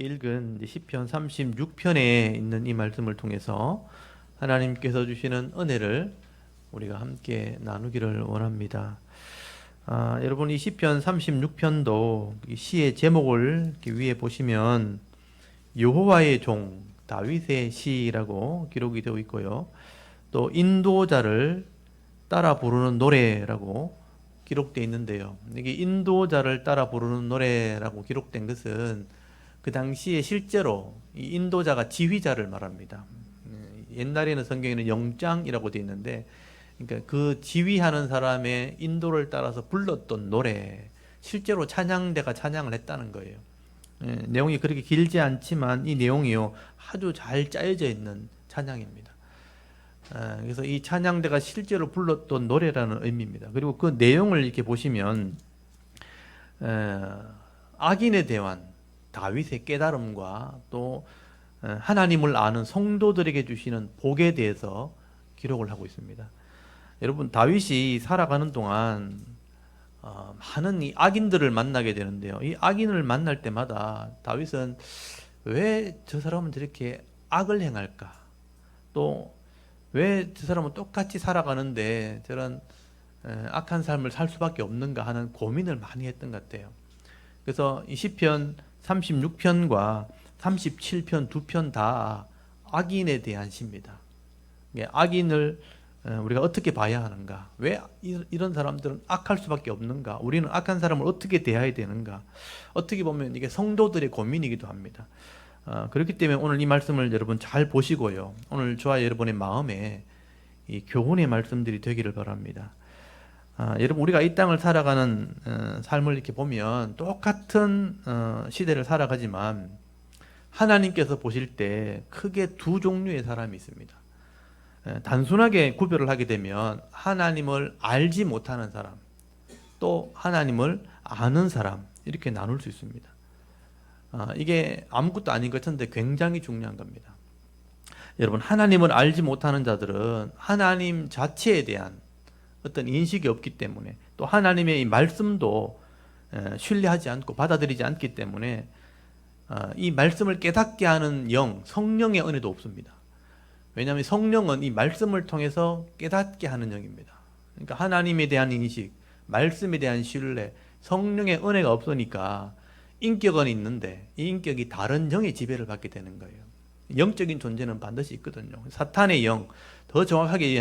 함께 읽은 시편 36편에 있는 이 말씀을 통해서 하나님께서 주시는 은혜를 우리가 함께 나누기를 원합니다. 여러분 이 시편 36편도 이 시의 제목을 이렇게 위에 보시면 여호와의 종 다윗의 시라고 기록이 되어 있고요. 또 인도자를 따라 부르는 노래라고 기록되어 있는데요. 이게 인도자를 따라 부르는 노래라고 기록된 것은 그 당시에 실제로 이 인도자가 지휘자를 말합니다. 옛날에는 성경에는 영장이라고 되어 있는데, 그러니까 그 지휘하는 사람의 인도를 따라서 불렀던 노래, 실제로 찬양대가 찬양을 했다는 거예요. 내용이 그렇게 길지 않지만 이 내용이요 아주 잘 짜여져 있는 찬양입니다. 그래서 이 찬양대가 실제로 불렀던 노래라는 의미입니다. 그리고 그 내용을 이렇게 보시면 악인에 대한 다윗의 깨달음과 또 하나님을 아는 성도들에게 주시는 복에 대해서 기록을 하고 있습니다. 여러분 다윗이 살아가는 동안 많은 이 악인들을 만나게 되는데요. 이 악인을 만날 때마다 다윗은 왜 저 사람은 저렇게 악을 행할까? 또 왜 저 사람은 똑같이 살아가는데 저런 악한 삶을 살 수밖에 없는가 하는 고민을 많이 했던 것 같아요. 그래서 이 시편 36편과 37편 두 편 다 악인에 대한 시입니다. 악인을 우리가 어떻게 봐야 하는가? 왜 이런 사람들은 악할 수밖에 없는가? 우리는 악한 사람을 어떻게 대해야 되는가? 어떻게 보면 이게 성도들의 고민이기도 합니다. 그렇기 때문에 오늘 이 말씀을 여러분 잘 보시고요. 오늘 저와 여러분의 마음에 이 교훈의 말씀들이 되기를 바랍니다. 여러분 우리가 이 땅을 살아가는 삶을 이렇게 보면 똑같은 시대를 살아가지만 하나님께서 보실 때 크게 두 종류의 사람이 있습니다. 단순하게 구별을 하게 되면 하나님을 알지 못하는 사람, 또 하나님을 아는 사람, 이렇게 나눌 수 있습니다. 이게 아무것도 아닌 것 같은데 굉장히 중요한 겁니다. 여러분 하나님을 알지 못하는 자들은 하나님 자체에 대한 어떤 인식이 없기 때문에, 또 하나님의 이 말씀도 신뢰하지 않고 받아들이지 않기 때문에 이 말씀을 깨닫게 하는 영, 성령의 은혜도 없습니다. 왜냐하면 성령은 이 말씀을 통해서 깨닫게 하는 영입니다. 그러니까 하나님에 대한 인식, 말씀에 대한 신뢰, 성령의 은혜가 없으니까 인격은 있는데 이 인격이 다른 영의 지배를 받게 되는 거예요. 영적인 존재는 반드시 있거든요. 사탄의 영, 더 정확하게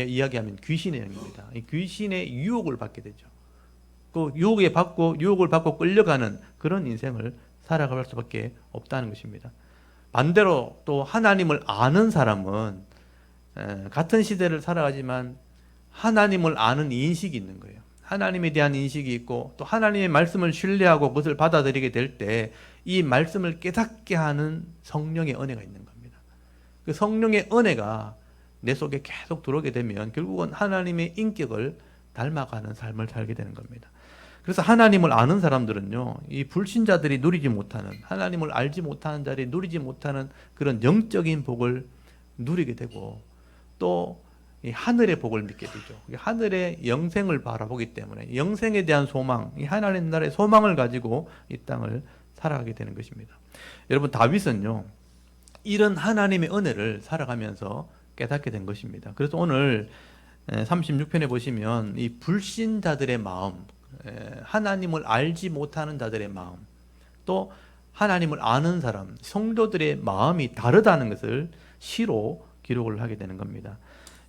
이야기하면 귀신의 영입니다. 이 귀신의 유혹을 받게 되죠. 그 유혹을 받고 끌려가는 그런 인생을 살아갈 수밖에 없다는 것입니다. 반대로 또 하나님을 아는 사람은 같은 시대를 살아가지만 하나님을 아는 인식이 있는 거예요. 하나님에 대한 인식이 있고 또 하나님의 말씀을 신뢰하고 그것을 받아들이게 될 때 이 말씀을 깨닫게 하는 성령의 은혜가 있는 겁니다. 그 성령의 은혜가 내 속에 계속 들어오게 되면 결국은 하나님의 인격을 닮아가는 삶을 살게 되는 겁니다. 그래서 하나님을 아는 사람들은요, 이 불신자들이 누리지 못하는, 하나님을 알지 못하는 자들이 누리지 못하는 그런 영적인 복을 누리게 되고, 또 이 하늘의 복을 믿게 되죠. 하늘의 영생을 바라보기 때문에 영생에 대한 소망, 이 하나님 나라의 소망을 가지고 이 땅을 살아가게 되는 것입니다. 여러분 다윗은요, 이런 하나님의 은혜를 살아가면서 깨닫게 된 것입니다. 그래서 오늘 36편에 보시면 이 불신자들의 마음, 하나님을 알지 못하는 자들의 마음, 또 하나님을 아는 사람, 성도들의 마음이 다르다는 것을 시로 기록을 하게 되는 겁니다.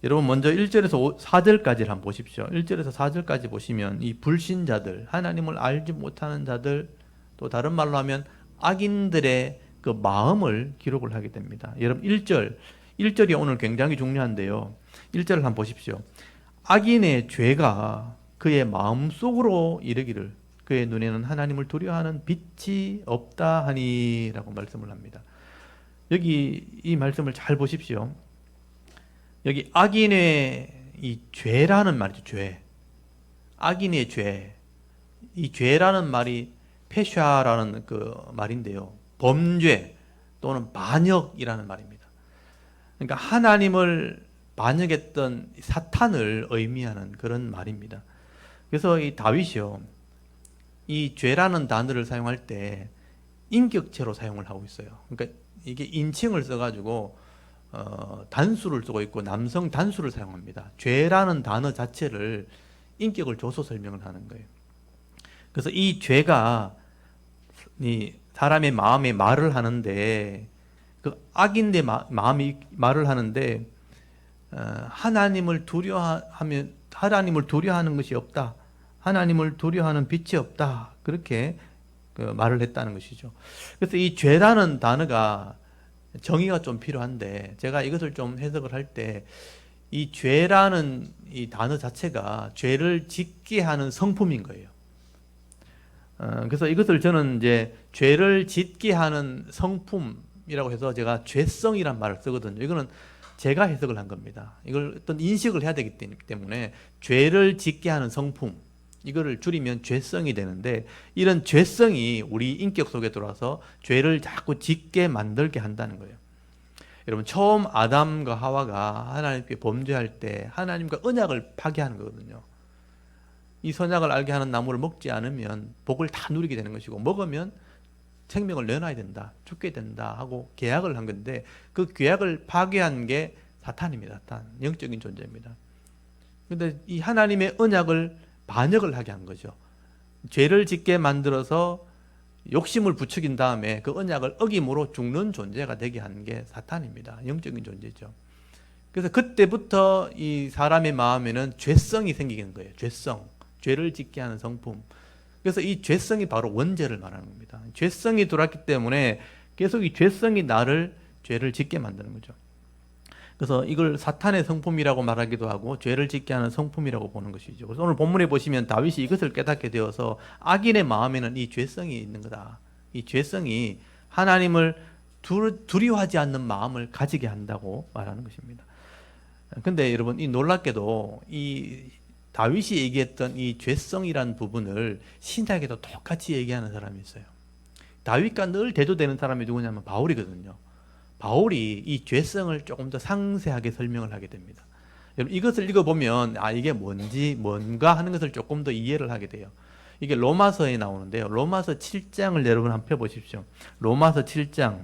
여러분 먼저 1절에서 4절까지를 한번 보십시오. 1절에서 4절까지 보시면 이 불신자들, 하나님을 알지 못하는 자들, 또 다른 말로 하면 악인들의 그 마음을 기록을 하게 됩니다. 여러분 1절이 오늘 굉장히 중요한데요. 1절을 한번 보십시오. 악인의 죄가 그의 마음속으로 이르기를 그의 눈에는 하나님을 두려워하는 빛이 없다 하니라고 말씀을 합니다. 여기 이 말씀을 잘 보십시오. 여기 악인의 이 죄라는 말이죠. 죄. 악인의 죄. 이 죄라는 말이 페샤라는 그 말인데요. 범죄 또는 반역이라는 말입니다. 그러니까 하나님을 반역했던 사탄을 의미하는 그런 말입니다. 그래서 이 다윗이요, 이 죄라는 단어를 사용할 때 인격체로 사용을 하고 있어요. 그러니까 이게 인칭을 써가지고 단수를 쓰고 있고 남성 단수를 사용합니다. 죄라는 단어 자체를 인격을 줘서 설명을 하는 거예요. 그래서 이 죄가 이 사람의 마음에 말을 하는데 그 악인의 마음이 말을 하는데 하나님을 두려워하는 것이 없다. 하나님을 두려워하는 빛이 없다. 그렇게 말을 했다는 것이죠. 그래서 이 죄라는 단어가 정의가 좀 필요한데 제가 이것을 좀 해석을 할 때 이 죄라는 이 단어 자체가 죄를 짓게 하는 성품인 거예요. 그래서 이것을 저는 이제 죄를 짓게 하는 성품이라고 해서 제가 죄성이란 말을 쓰거든요. 이거는 제가 해석을 한 겁니다. 이걸 어떤 인식을 해야 되기 때문에 죄를 짓게 하는 성품, 이거를 줄이면 죄성이 되는데 이런 죄성이 우리 인격 속에 들어와서 죄를 자꾸 짓게 만들게 한다는 거예요. 여러분, 처음 아담과 하와가 하나님께 범죄할 때 하나님과 언약을 파괴하는 거거든요. 이 선악을 알게 하는 나무를 먹지 않으면 복을 다 누리게 되는 것이고 먹으면 생명을 내놔야 된다, 죽게 된다 하고 계약을 한 건데 그 계약을 파괴한 게 사탄입니다. 사탄, 영적인 존재입니다. 그런데 이 하나님의 언약을 반역을 하게 한 거죠. 죄를 짓게 만들어서 욕심을 부추긴 다음에 그 언약을 어김으로 죽는 존재가 되게 한 게 사탄입니다. 영적인 존재죠. 그래서 그때부터 이 사람의 마음에는 죄성이 생기는 거예요. 죄성, 죄를 짓게 하는 성품. 그래서 이 죄성이 바로 원죄를 말하는 겁니다. 죄성이 들어왔기 때문에 계속 이 죄성이 나를 죄를 짓게 만드는 거죠. 그래서 이걸 사탄의 성품이라고 말하기도 하고 죄를 짓게 하는 성품이라고 보는 것이죠. 그래서 오늘 본문에 보시면 다윗이 이것을 깨닫게 되어서 악인의 마음에는 이 죄성이 있는 거다. 이 죄성이 하나님을 두려워하지 않는 마음을 가지게 한다고 말하는 것입니다. 근데 여러분, 이 놀랍게도 이 다윗이 얘기했던 이 죄성이란 부분을 신약에도 똑같이 얘기하는 사람이 있어요. 다윗과 늘 대조되는 사람이 누구냐면 바울이거든요. 바울이 이 죄성을 조금 더 상세하게 설명을 하게 됩니다. 여러분, 이것을 읽어보면 이게 뭔가 하는 것을 조금 더 이해를 하게 돼요. 이게 로마서에 나오는데요. 로마서 7장을 여러분 한번 펴보십시오. 로마서 7장.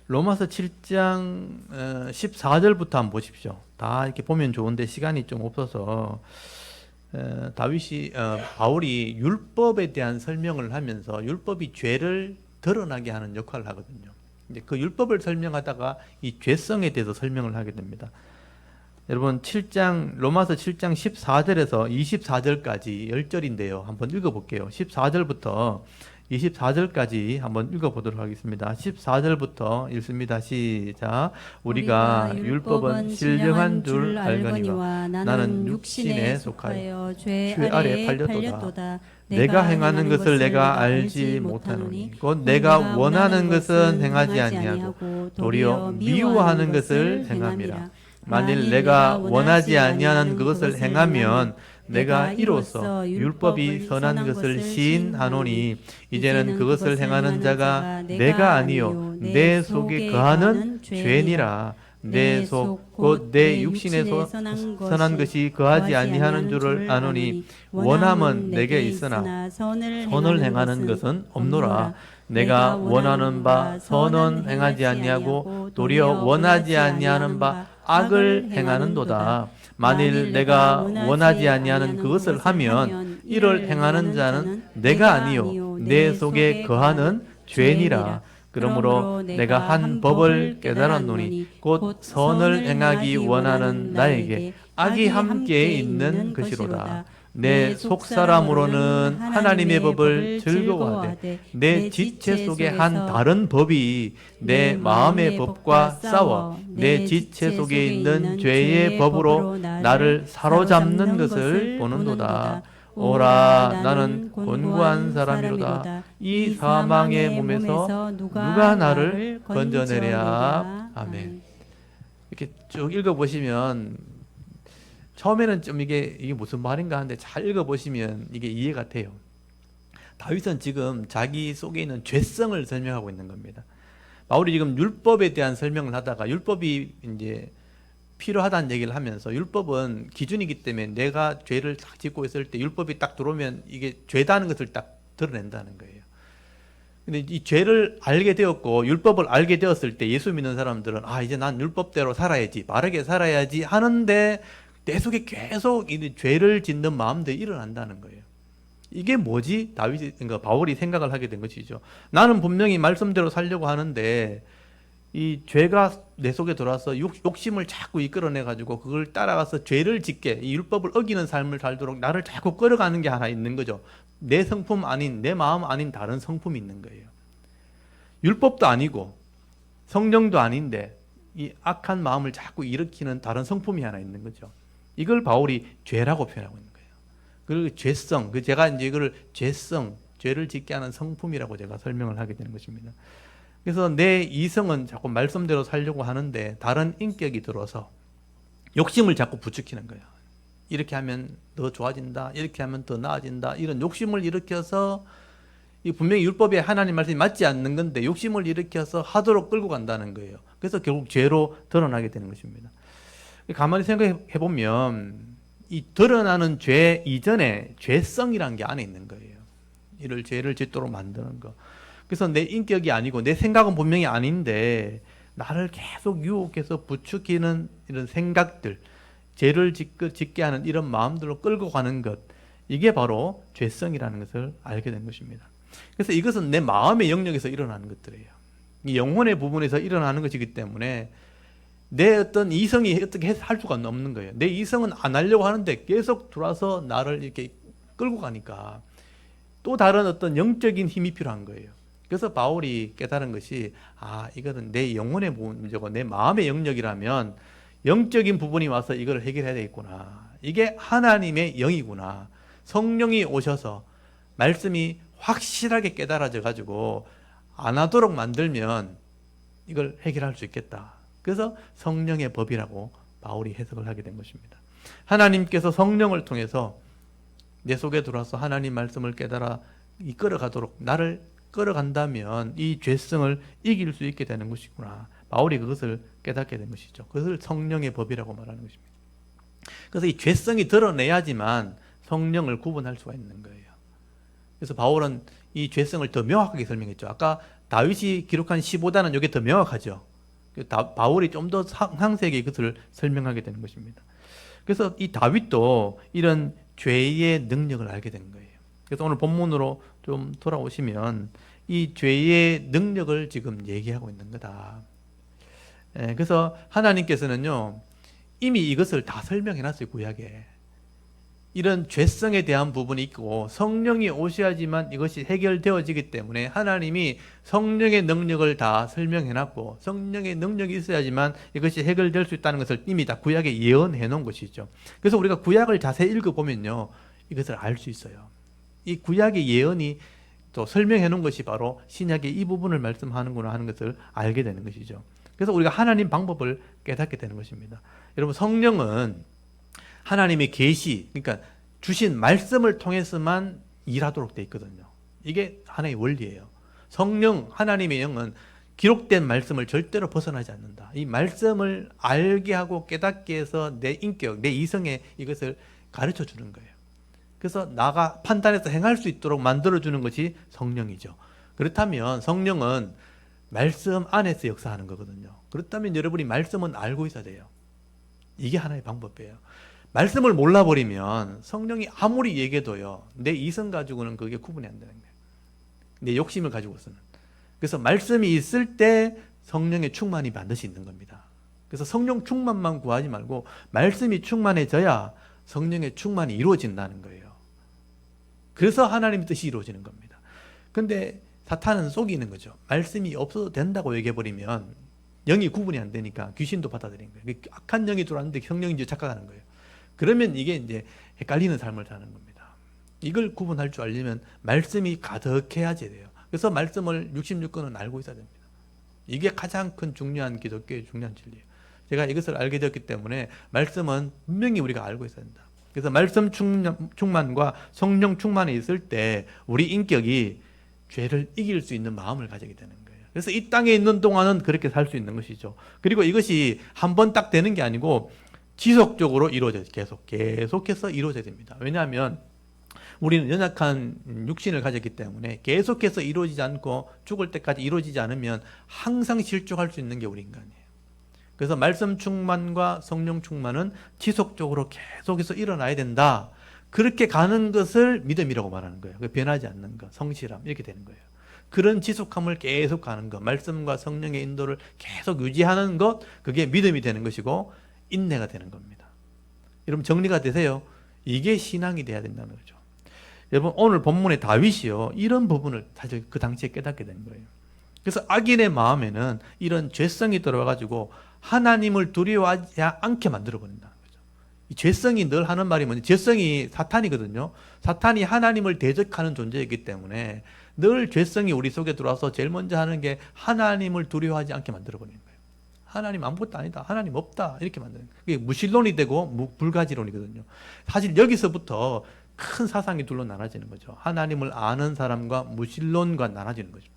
로마서 7장 14절부터 한번 보십시오. 다 이렇게 보면 좋은데 시간이 좀 없어서 바울이 율법에 대한 설명을 하면서 율법이 죄를 드러나게 하는 역할을 하거든요. 이제 그 율법을 설명하다가 이 죄성에 대해서 설명을 하게 됩니다. 여러분, 로마서 7장 14절에서 24절까지 10절인데요. 한번 읽어볼게요. 14절부터 24절까지 한번 읽어보도록 하겠습니다. 14절부터 읽습니다. 시작. 우리가 율법은 신령한 줄 알거니와 나는 육신에 속하여 죄 아래 팔렸도다. 내가 행하는 것을 내가 알지 못하노니 곧 내가 원하는 것은 행하지 아니하고 도리어 미워하는 것을 행함이라. 만일 내가 원하지 아니하는 그것을 행하면 내가 이로써 율법이 선한 것을 시인하노니 이제는 그것을 행하는 자가 내가 아니요 내 속에 거하는 죄니라. 내 속 곧 내 육신에서 선한 것이 거하지 아니하는 줄을 아노니 원함은 내게 있으나 선을 행하는 것은 없노라. 내가 원하는 바 선은 행하지 아니하고 도리어 원하지 아니하는 바 악을 행하는도다. 만일 내가 원하지 아니하는 그것을 하면 이를 행하는 자는 내가 아니요 내 속에 거하는 죄니라. 그러므로 내가 한 법을 깨달았노니 곧 선을 행하기 원하는 나에게 악이 함께 있는 것이로다. 내 속사람으로는 하나님의 법을 즐거워하되 내 지체 속에 한 다른 법이 내 마음의 법과 싸워 내 지체 속에 있는 죄의 법으로 나를 사로잡는 것을 보는도다. 오라, 나는 곤고한 사람이로다. 이 사망의 몸에서 누가 나를 건져내랴. 아멘. 이렇게 쭉 읽어보시면 처음에는 좀 이게 무슨 말인가 하는데 잘 읽어보시면 이게 이해가 돼요. 다윗은 지금 자기 속에 있는 죄성을 설명하고 있는 겁니다. 바울이 지금 율법에 대한 설명을 하다가 율법이 이제 필요하다는 얘기를 하면서 율법은 기준이기 때문에 내가 죄를 딱 짓고 있을 때 율법이 딱 들어오면 이게 죄다는 것을 딱 드러낸다는 거예요. 근데 이 죄를 알게 되었고 율법을 알게 되었을 때 예수 믿는 사람들은 이제 난 율법대로 살아야지, 바르게 살아야지 하는데 내 속에 계속 이 죄를 짓는 마음들이 일어난다는 거예요. 이게 뭐지? 그러니까 바울이 생각을 하게 된 것이죠. 나는 분명히 말씀대로 살려고 하는데 이 죄가 내 속에 들어와서 욕심을 자꾸 이끌어내 가지고 그걸 따라가서 죄를 짓게, 이 율법을 어기는 삶을 살도록 나를 자꾸 끌어가는 게 하나 있는 거죠. 내 성품 아닌, 내 마음 아닌 다른 성품이 있는 거예요. 율법도 아니고 성령도 아닌데 이 악한 마음을 자꾸 일으키는 다른 성품이 하나 있는 거죠. 이걸 바울이 죄라고 표현하고 있는 거예요. 그리고 죄성, 제가 이제 이걸 죄를 짓게 하는 성품이라고 제가 설명을 하게 되는 것입니다. 그래서 내 이성은 자꾸 말씀대로 살려고 하는데 다른 인격이 들어서 욕심을 자꾸 부추기는 거예요. 이렇게 하면 더 좋아진다, 이렇게 하면 더 나아진다, 이런 욕심을 일으켜서 이 분명히 율법에 하나님 말씀이 맞지 않는 건데 욕심을 일으켜서 하도록 끌고 간다는 거예요. 그래서 결국 죄로 드러나게 되는 것입니다. 가만히 생각해 보면 이 드러나는 죄 이전에 죄성이라는 게 안에 있는 거예요. 이를 죄를 짓도록 만드는 거. 그래서 내 인격이 아니고 내 생각은 분명히 아닌데 나를 계속 유혹해서 부추기는 이런 생각들, 죄를 짓게 하는 이런 마음들로 끌고 가는 것, 이게 바로 죄성이라는 것을 알게 된 것입니다. 그래서 이것은 내 마음의 영역에서 일어나는 것들이에요. 이 영혼의 부분에서 일어나는 것이기 때문에 내 어떤 이성이 어떻게 할 수가 없는 거예요. 내 이성은 안 하려고 하는데 계속 들어와서 나를 이렇게 끌고 가니까 또 다른 어떤 영적인 힘이 필요한 거예요. 그래서 바울이 깨달은 것이 이거는 내 영혼의 문제고 내 마음의 영역이라면 영적인 부분이 와서 이걸 해결해야 되겠구나. 이게 하나님의 영이구나. 성령이 오셔서 말씀이 확실하게 깨달아져 가지고 안 하도록 만들면 이걸 해결할 수 있겠다. 그래서 성령의 법이라고 바울이 해석을 하게 된 것입니다. 하나님께서 성령을 통해서 내 속에 들어와서 하나님 말씀을 깨달아 이끌어가도록 나를 끌어간다면 이 죄성을 이길 수 있게 되는 것이구나. 바울이 그것을 깨닫게 된 것이죠. 그것을 성령의 법이라고 말하는 것입니다. 그래서 이 죄성이 드러내야지만 성령을 구분할 수가 있는 거예요. 그래서 바울은 이 죄성을 더 명확하게 설명했죠. 아까 다윗이 기록한 15단은 이게 더 명확하죠. 바울이 좀 더 상세하게 그것을 설명하게 되는 것입니다. 그래서 이 다윗도 이런 죄의 능력을 알게 된 거예요. 그래서 오늘 본문으로 좀 돌아오시면 이 죄의 능력을 지금 얘기하고 있는 거다. 그래서 하나님께서는요, 이미 이것을 다 설명해 놨어요, 구약에. 이런 죄성에 대한 부분이 있고 성령이 오셔야지만 이것이 해결되어지기 때문에 하나님이 성령의 능력을 다 설명해 놨고 성령의 능력이 있어야지만 이것이 해결될 수 있다는 것을 이미 다 구약에 예언해 놓은 것이죠. 그래서 우리가 구약을 자세히 읽어보면요, 이것을 알 수 있어요. 이 구약의 예언이 또 설명해 놓은 것이 바로 신약의 이 부분을 말씀하는구나 하는 것을 알게 되는 것이죠. 그래서 우리가 하나님 방법을 깨닫게 되는 것입니다. 여러분, 성령은 하나님의 계시, 그러니까 주신 말씀을 통해서만 일하도록 되어 있거든요. 이게 하나의 원리예요. 성령, 하나님의 영은 기록된 말씀을 절대로 벗어나지 않는다. 이 말씀을 알게 하고 깨닫게 해서 내 인격, 내 이성에 이것을 가르쳐 주는 거예요. 그래서 나가 판단해서 행할 수 있도록 만들어주는 것이 성령이죠. 그렇다면 성령은 말씀 안에서 역사하는 거거든요. 그렇다면 여러분이 말씀은 알고 있어야 돼요. 이게 하나의 방법이에요. 말씀을 몰라버리면 성령이 아무리 얘기해도요, 내 이성 가지고는 그게 구분이 안 되는 거예요. 내 욕심을 가지고서는. 그래서 말씀이 있을 때 성령의 충만이 반드시 있는 겁니다. 그래서 성령 충만만 구하지 말고 말씀이 충만해져야 성령의 충만이 이루어진다는 거예요. 그래서 하나님의 뜻이 이루어지는 겁니다. 근데 사탄은 속이는 거죠. 말씀이 없어도 된다고 얘기해버리면 영이 구분이 안 되니까 귀신도 받아들이는 거예요. 악한 영이 들어왔는데 성령인지 착각하는 거예요. 그러면 이게 이제 헷갈리는 삶을 사는 겁니다. 이걸 구분할 줄 알려면 말씀이 가득해야지 돼요. 그래서 말씀을 66권은 알고 있어야 됩니다. 이게 가장 큰 중요한 기독교의 중요한 진리예요. 제가 이것을 알게 되었기 때문에 말씀은 분명히 우리가 알고 있어야 된다. 그래서 말씀 충만과 성령 충만이 있을 때 우리 인격이 죄를 이길 수 있는 마음을 가지게 되는 거예요. 그래서 이 땅에 있는 동안은 그렇게 살 수 있는 것이죠. 그리고 이것이 한 번 딱 되는 게 아니고 지속적으로 이루어져요. 계속해서 이루어져야 됩니다. 왜냐하면 우리는 연약한 육신을 가졌기 때문에 계속해서 이루어지지 않고 죽을 때까지 이루어지지 않으면 항상 실족할 수 있는 게 우리 인간이에요. 그래서 말씀 충만과 성령 충만은 지속적으로 계속해서 일어나야 된다. 그렇게 가는 것을 믿음이라고 말하는 거예요. 변하지 않는 것, 성실함 이렇게 되는 거예요. 그런 지속함을 계속 가는 것, 말씀과 성령의 인도를 계속 유지하는 것, 그게 믿음이 되는 것이고 인내가 되는 겁니다. 여러분 정리가 되세요? 이게 신앙이 돼야 된다는 거죠. 여러분 오늘 본문의 다윗이요, 이런 부분을 사실 그 당시에 깨닫게 된 거예요. 그래서 악인의 마음에는 이런 죄성이 들어와가지고 하나님을 두려워하지 않게 만들어버린다는 거죠. 이 죄성이 늘 하는 말이 뭐냐, 죄성이 사탄이거든요. 사탄이 하나님을 대적하는 존재이기 때문에 늘 죄성이 우리 속에 들어와서 제일 먼저 하는 게 하나님을 두려워하지 않게 만들어버리는 거예요. 하나님 아무것도 아니다, 하나님 없다, 이렇게 만드는 거예요. 그게 무신론이 되고 불가지론이거든요. 사실 여기서부터 큰 사상이 둘로 나눠지는 거죠. 하나님을 아는 사람과 무신론과 나눠지는 거죠.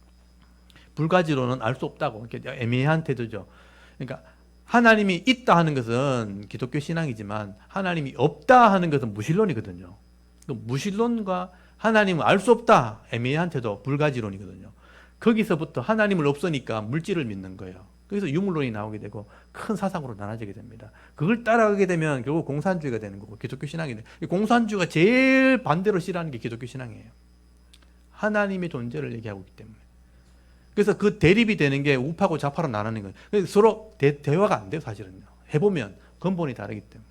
불가지론은 알 수 없다고, 이렇게 애매한 태도죠. 그러니까 하나님이 있다 하는 것은 기독교 신앙이지만 하나님이 없다 하는 것은 무신론이거든요. 무신론과 하나님을 알 수 없다, 애매한 태도, 불가지론이거든요. 거기서부터 하나님을 없으니까 물질을 믿는 거예요. 그래서 유물론이 나오게 되고 큰 사상으로 나눠지게 됩니다. 그걸 따라가게 되면 결국 공산주의가 되는 거고 기독교 신앙이 돼요. 공산주의가 제일 반대로 싫어하는 게 기독교 신앙이에요. 하나님의 존재를 얘기하고 있기 때문에. 그래서 그 대립이 되는 게 우파고 좌파로 나누는 거예요. 그래서 서로 대화가 안 돼요, 사실은요. 해보면 근본이 다르기 때문에.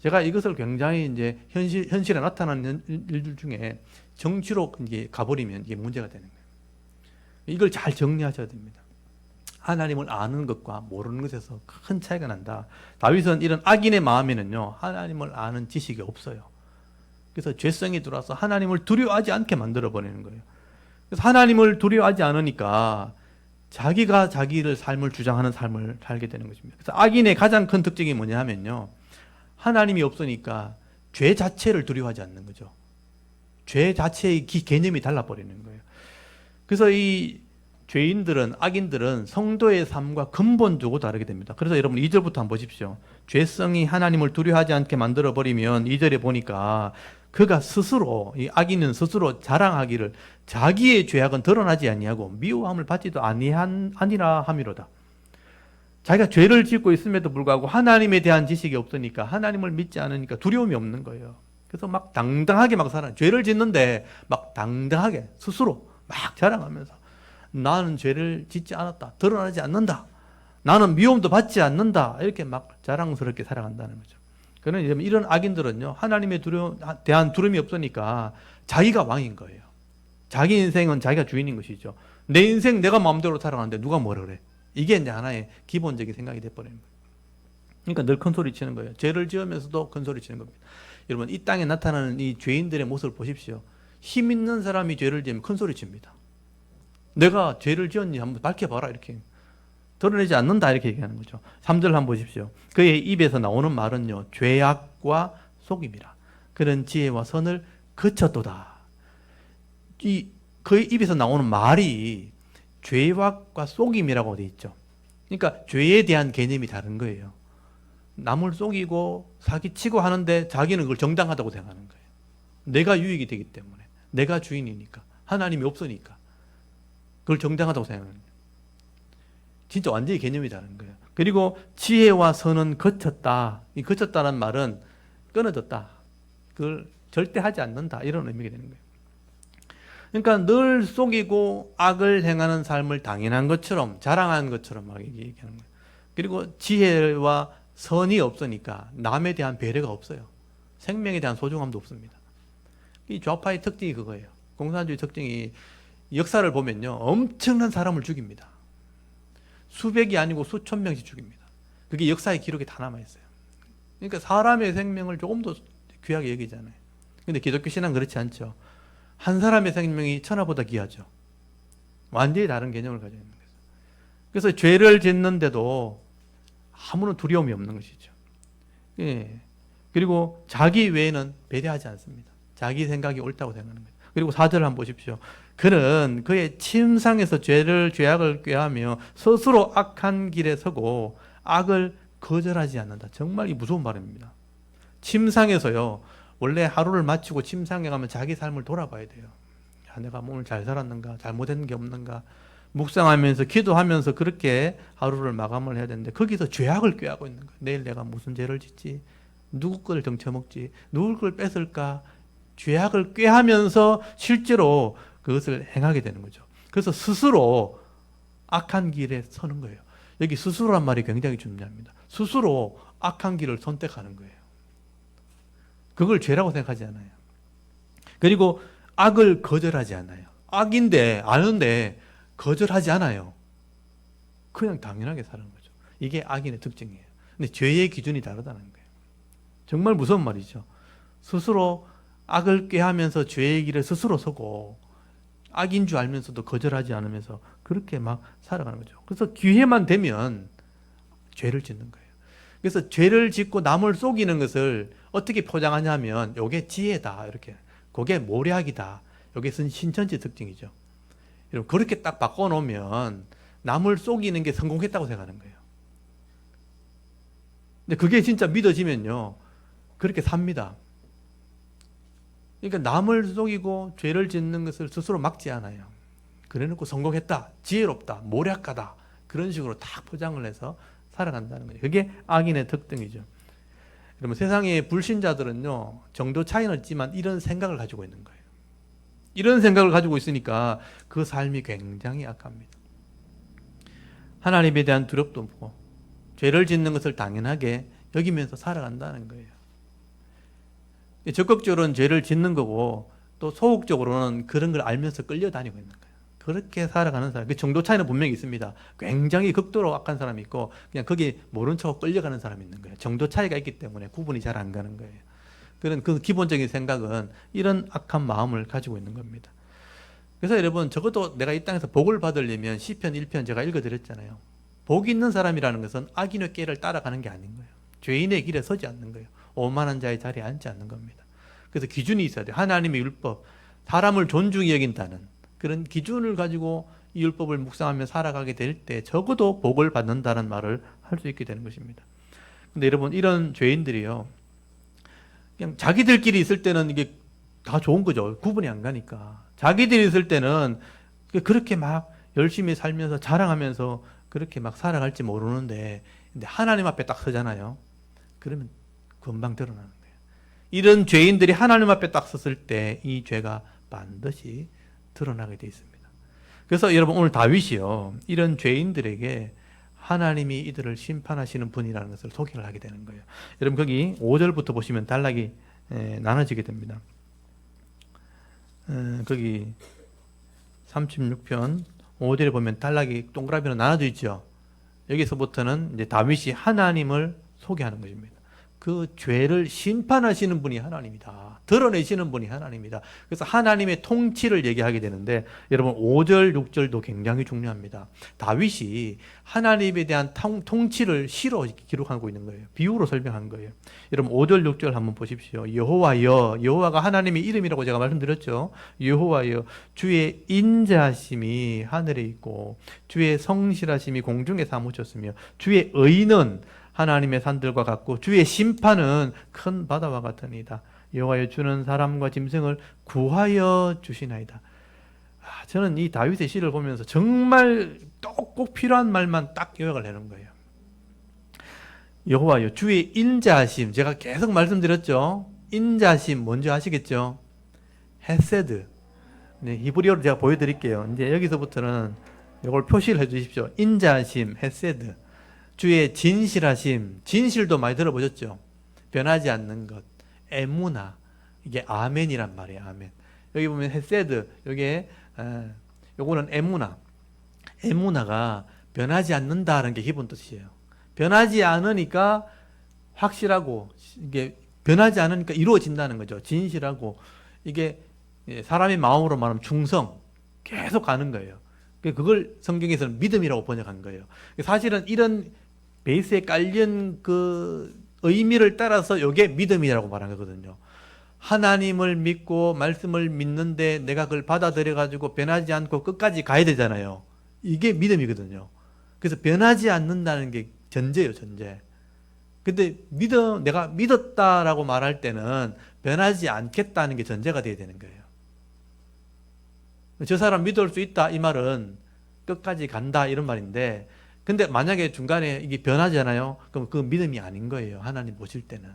제가 이것을 굉장히 이제 현실에 나타나는 일들 중에 정치로 이제 가버리면 이게 문제가 되는 거예요. 이걸 잘 정리하셔야 됩니다. 하나님을 아는 것과 모르는 것에서 큰 차이가 난다. 다윗은 이런 악인의 마음에는요, 하나님을 아는 지식이 없어요. 그래서 죄성이 들어와서 하나님을 두려워하지 않게 만들어버리는 거예요. 그래서 하나님을 두려워하지 않으니까 자기가 자기를 삶을 주장하는 삶을 살게 되는 것입니다. 그래서 악인의 가장 큰 특징이 뭐냐 하면요, 하나님이 없으니까 죄 자체를 두려워하지 않는 거죠. 죄 자체의 개념이 달라버리는 거예요. 그래서 이 죄인들은, 악인들은 성도의 삶과 근본적으로 다르게 됩니다. 그래서 여러분 2절부터 한번 보십시오. 죄성이 하나님을 두려워하지 않게 만들어버리면 2절에 보니까 그가 스스로, 이 악인은 스스로 자랑하기를 자기의 죄악은 드러나지 아니하고 미워함을 받지도 아니라 함이로다. 자기가 죄를 짓고 있음에도 불구하고 하나님에 대한 지식이 없으니까, 하나님을 믿지 않으니까 두려움이 없는 거예요. 그래서 막 당당하게 막 살아요. 죄를 짓는데 막 당당하게 스스로 막 자랑하면서 나는 죄를 짓지 않았다, 드러나지 않는다, 나는 미움도 받지 않는다, 이렇게 막 자랑스럽게 살아간다는 거죠. 그러나 이런 악인들은요, 하나님에 대한 두려움이 없으니까 자기가 왕인 거예요. 자기 인생은 자기가 주인인 것이죠. 내 인생 내가 마음대로 살아가는데 누가 뭐라 그래. 이게 이제 하나의 기본적인 생각이 돼버리는 거예요. 그러니까 늘 큰 소리 치는 거예요. 죄를 지으면서도 큰 소리 치는 겁니다. 여러분 이 땅에 나타나는 이 죄인들의 모습을 보십시오. 힘 있는 사람이 죄를 지으면 큰 소리 칩니다. 내가 죄를 지었니 한번 밝혀봐라, 이렇게 드러내지 않는다, 이렇게 얘기하는 거죠. 3절 한번 보십시오. 그의 입에서 나오는 말은요, 죄악과 속임이라. 그런 지혜와 선을 거쳤도다. 그의 입에서 나오는 말이 죄악과 속임이라고 되어 있죠. 그러니까 죄에 대한 개념이 다른 거예요. 남을 속이고 사기치고 하는데 자기는 그걸 정당하다고 생각하는 거예요. 내가 유익이 되기 때문에, 내가 주인이니까, 하나님이 없으니까 그걸 정당하다고 생각하는 거예요. 진짜 완전히 개념이 다른 거예요. 그리고 지혜와 선은 거쳤다. 이 거쳤다는 말은 끊어졌다, 그걸 절대 하지 않는다, 이런 의미가 되는 거예요. 그러니까 늘 속이고 악을 행하는 삶을 당연한 것처럼, 자랑하는 것처럼 막 얘기하는 거예요. 그리고 지혜와 선이 없으니까 남에 대한 배려가 없어요. 생명에 대한 소중함도 없습니다. 이 좌파의 특징이 그거예요. 공산주의 특징이, 역사를 보면요, 엄청난 사람을 죽입니다. 수백이 아니고 수천 명씩 죽입니다. 그게 역사의 기록에 다 남아있어요. 그러니까 사람의 생명을 조금 더 귀하게 여기잖아요. 근데 기독교 신앙은 그렇지 않죠. 한 사람의 생명이 천하보다 귀하죠. 완전히 다른 개념을 가지고 있는 거죠. 그래서 죄를 짓는데도 아무런 두려움이 없는 것이죠. 예. 그리고 자기 외에는 배려하지 않습니다. 자기 생각이 옳다고 생각하는 거죠. 그리고 4절을 한번 보십시오. 그는 그의 침상에서 죄악을 꾀하며 스스로 악한 길에 서고 악을 거절하지 않는다. 정말 이 무서운 말입니다. 침상에서요. 원래 하루를 마치고 침상에 가면 자기 삶을 돌아봐야 돼요. 야, 내가 오늘 잘 살았는가? 잘못된 게 없는가? 묵상하면서 기도하면서 그렇게 하루를 마감을 해야 되는데 거기서 죄악을 꾀하고 있는 거예요. 내일 내가 무슨 죄를 짓지? 누구 걸 덩쳐먹지? 누구 걸 뺏을까? 죄악을 꾀하면서 실제로 그것을 행하게 되는 거죠. 그래서 스스로 악한 길에 서는 거예요. 여기 스스로란 말이 굉장히 중요합니다. 스스로 악한 길을 선택하는 거예요. 그걸 죄라고 생각하지 않아요. 그리고 악을 거절하지 않아요. 악인데 아는데 거절하지 않아요. 그냥 당연하게 사는 거죠. 이게 악인의 특징이에요. 근데 죄의 기준이 다르다는 거예요. 정말 무서운 말이죠. 스스로 악을 꾀하면서 죄의 길에 스스로 서고 악인 줄 알면서도 거절하지 않으면서 그렇게 막 살아가는 거죠. 그래서 기회만 되면 죄를 짓는 거예요. 그래서 죄를 짓고 남을 속이는 것을 어떻게 포장하냐면 이게 지혜다 이렇게, 그게 모략이다. 이게 신천지 특징이죠. 여러분 그렇게 딱 바꿔놓으면 남을 속이는 게 성공했다고 생각하는 거예요. 근데 그게 진짜 믿어지면요 그렇게 삽니다. 그러니까 남을 속이고 죄를 짓는 것을 스스로 막지 않아요. 그래놓고 성공했다, 지혜롭다, 모략가다 그런 식으로 딱 포장을 해서 살아간다는 거예요. 그게 악인의 특징이죠. 여러분 세상의 불신자들은요 정도 차이는 있지만 이런 생각을 가지고 있는 거예요. 이런 생각을 가지고 있으니까 그 삶이 굉장히 악합니다. 하나님에 대한 두렵도 없고 죄를 짓는 것을 당연하게 여기면서 살아간다는 거예요. 적극적으로는 죄를 짓는 거고 또 소극적으로는 그런 걸 알면서 끌려다니고 있는 거예요. 그렇게 살아가는 사람, 그 정도 차이는 분명히 있습니다. 굉장히 극도로 악한 사람이 있고 그냥 거기 모른 척 끌려가는 사람이 있는 거예요. 정도 차이가 있기 때문에 구분이 잘 안 가는 거예요. 그런 그 기본적인 생각은 이런 악한 마음을 가지고 있는 겁니다. 그래서 여러분 적어도 내가 이 땅에서 복을 받으려면 시편 1편 제가 읽어드렸잖아요. 복이 있는 사람이라는 것은 악인의 길을 따라가는 게 아닌 거예요. 죄인의 길에 서지 않는 거예요. 오만한 자의 자리에 앉지 않는 겁니다. 그래서 기준이 있어야 돼요. 하나님의 율법, 사람을 존중히 여긴다는 그런 기준을 가지고 이 율법을 묵상하며 살아가게 될 때 적어도 복을 받는다는 말을 할 수 있게 되는 것입니다. 근데 여러분 이런 죄인들이요 그냥 자기들끼리 있을 때는 이게 다 좋은 거죠. 구분이 안 가니까. 자기들이 있을 때는 그렇게 막 열심히 살면서 자랑하면서 그렇게 막 살아갈지 모르는데 근데 하나님 앞에 딱 서잖아요. 그러면 금방 드러나는 거예요. 이런 죄인들이 하나님 앞에 딱 섰을 때 이 죄가 반드시 드러나게 되어 있습니다. 그래서 여러분 오늘 다윗이요 이런 죄인들에게 하나님이 이들을 심판하시는 분이라는 것을 소개를 하게 되는 거예요. 여러분 거기 5절부터 보시면 단락이 나눠지게 됩니다. 거기 36편 5절에 보면 단락이 동그라미로 나눠져 있죠. 여기서부터는 이제 다윗이 하나님을 소개하는 것입니다. 그 죄를 심판하시는 분이 하나님이다. 드러내시는 분이 하나님이다. 그래서 하나님의 통치를 얘기하게 되는데 여러분 5절, 6절도 굉장히 중요합니다. 다윗이 하나님에 대한 통치를 시로 기록하고 있는 거예요. 비유로 설명한 거예요. 여러분 5절, 6절 한번 보십시오. 여호와여, 여호와가 하나님의 이름이라고 제가 말씀드렸죠. 여호와여, 주의 인자하심이 하늘에 있고 주의 성실하심이 공중에 사무쳤으며 주의 의는 하나님의 산들과 같고 주의 심판은 큰 바다와 같으니이다. 여호와여 주는 사람과 짐승을 구하여 주시나이다. 저는 이 다윗의 시를 보면서 정말 꼭 필요한 말만 딱 요약을 해놓은 거예요. 여호와여 주의 인자하심, 제가 계속 말씀드렸죠. 인자하심 뭔지 아시겠죠? 헤세드. 네, 히브리어로 제가 보여드릴게요. 이제 여기서부터는 이걸 표시를 해주십시오. 인자하심, 헤세드. 주의 진실하심, 진실도 많이 들어보셨죠? 변하지 않는 것, 에무나, 이게 아멘이란 말이에요. 아멘. 여기 보면 헤세드, 요거는 에무나. 에무나가 변하지 않는다는 게 기본 뜻이에요. 변하지 않으니까 확실하고 이게 변하지 않으니까 이루어진다는 거죠. 진실하고 이게 사람의 마음으로 말하면 충성, 계속 가는 거예요. 그걸 성경에서는 믿음이라고 번역한 거예요. 사실은 이런 베이스에 깔린 그 의미를 따라서 이게 믿음이라고 말한 거거든요. 하나님을 믿고 말씀을 믿는데 내가 그걸 받아들여 가지고 변하지 않고 끝까지 가야 되잖아요. 이게 믿음이거든요. 그래서 변하지 않는다는 게 전제예요, 전제. 근데 내가 믿었다라고 말할 때는 변하지 않겠다는 게 전제가 돼야 되는 거예요. 저 사람 믿을 수 있다 이 말은 끝까지 간다 이런 말인데, 근데 만약에 중간에 이게 변하잖아요. 그럼 그 믿음이 아닌 거예요. 하나님 보실 때는.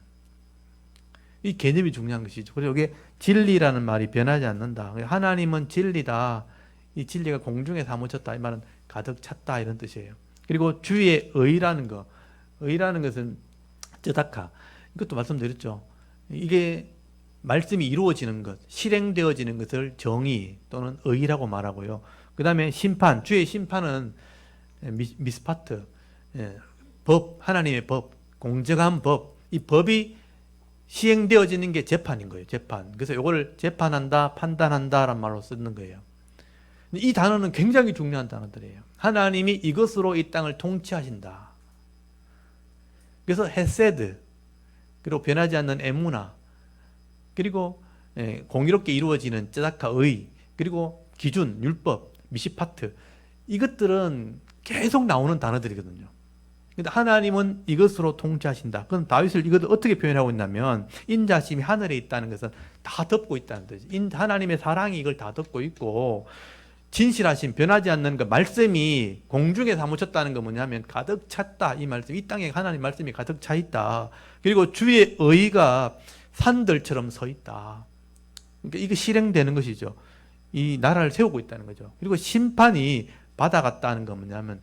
이 개념이 중요한 것이죠. 그리고 이게 진리라는 말이 변하지 않는다. 하나님은 진리다. 이 진리가 공중에 사무쳤다. 이 말은 가득 찼다 이런 뜻이에요. 그리고 주의 의라는 거. 의라는 것은 쯔다카. 이것도 말씀드렸죠. 이게 말씀이 이루어지는 것, 실행되어지는 것을 정의 또는 의라고 말하고요. 그 다음에 심판, 주의 심판은 미스파트, 법, 하나님의 법, 공정한 법. 이 법이 시행되어지는 게 재판인 거예요. 재판. 그래서 이걸 재판한다, 판단한다라는 말로 쓰는 거예요. 이 단어는 굉장히 중요한 단어들이에요. 하나님이 이것으로 이 땅을 통치하신다. 그래서 헤세드, 그리고 변하지 않는 에무나, 그리고 공의롭게 이루어지는 쯔다카의, 그리고 기준, 율법, 미시파트, 이것들은 계속 나오는 단어들이거든요. 근데 하나님은 이것으로 통치하신다. 그럼 다윗을 이것을 어떻게 표현하고 있냐면, 인자심이 하늘에 있다는 것은 다 덮고 있다는 뜻이죠. 하나님의 사랑이 이걸 다 덮고 있고, 진실하신 변하지 않는 그 말씀이 공중에 사무쳤다는 건 뭐냐면 가득 찼다. 이 말씀, 이 땅에 하나님 말씀이 가득 차 있다. 그리고 주의 의가 산들처럼 서 있다. 그러니까 이게 실행되는 것이죠. 이 나라를 세우고 있다는 거죠. 그리고 심판이 바다 같다는 건 뭐냐면,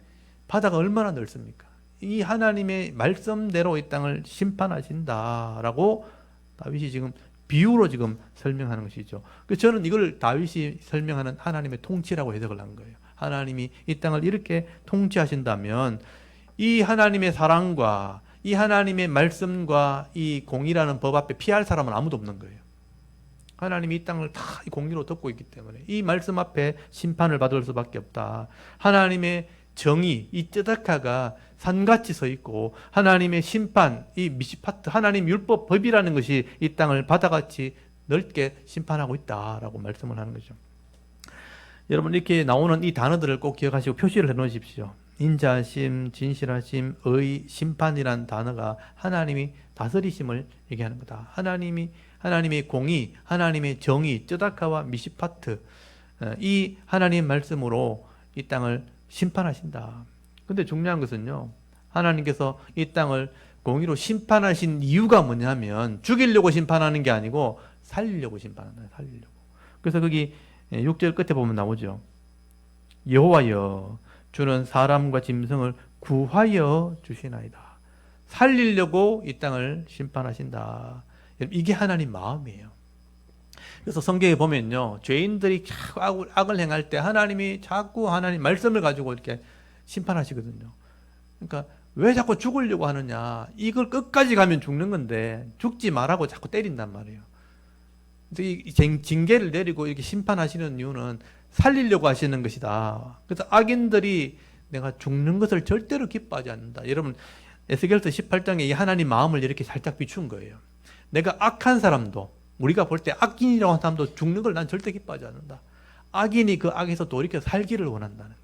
바다가 얼마나 넓습니까? 이 하나님의 말씀대로 이 땅을 심판하신다라고 다윗이 지금 비유로 지금 설명하는 것이죠. 그래서 저는 이걸 다윗이 설명하는 하나님의 통치라고 해석을 한 거예요. 하나님이 이 땅을 이렇게 통치하신다면 이 하나님의 사랑과 이 하나님의 말씀과 이 공의라는 법 앞에 피할 사람은 아무도 없는 거예요. 하나님이 이 땅을 다 공의로 덮고 있기 때문에 이 말씀 앞에 심판을 받을 수밖에 없다. 하나님의 정의, 이 쯔다카가 산같이 서 있고, 하나님의 심판, 이 미시파트, 하나님 율법, 법이라는 것이 이 땅을 바다같이 넓게 심판하고 있다라고 말씀을 하는 거죠. 여러분, 이렇게 나오는 이 단어들을 꼭 기억하시고 표시를 해 놓으십시오. 인자심, 진실하심, 의, 심판이라는 단어가 하나님이 다스리심을 얘기하는 거다. 하나님의 공의, 하나님의 정의, 쯔다카와 미시파트, 이 하나님의 말씀으로 이 땅을 심판하신다. 근데 중요한 것은요, 하나님께서 이 땅을 공의로 심판하신 이유가 뭐냐면 죽이려고 심판하는 게 아니고 살리려고 심판하는 거예요. 살리려고. 그래서 거기 6절 끝에 보면 나오죠. 여호와여, 주는 사람과 짐승을 구하여 주시나이다. 살리려고 이 땅을 심판하신다. 이게 하나님 마음이에요. 그래서 성경에 보면요, 죄인들이 악을 행할 때 하나님이 자꾸 하나님 말씀을 가지고 이렇게 심판하시거든요. 그러니까 왜 자꾸 죽으려고 하느냐, 이걸 끝까지 가면 죽는 건데 죽지 말라고 자꾸 때린단 말이에요. 이 징계를 내리고 이렇게 심판하시는 이유는 살리려고 하시는 것이다. 그래서 악인들이 내가 죽는 것을 절대로 기뻐하지 않는다. 여러분, 에스겔서 18장에 이 하나님 마음을 이렇게 살짝 비춘 거예요. 내가 악한 사람도, 우리가 볼 때 악인이라고 하는 사람도 죽는 걸 난 절대 기뻐하지 않는다. 악인이 그 악에서 돌이켜 살기를 원한다는 거예요.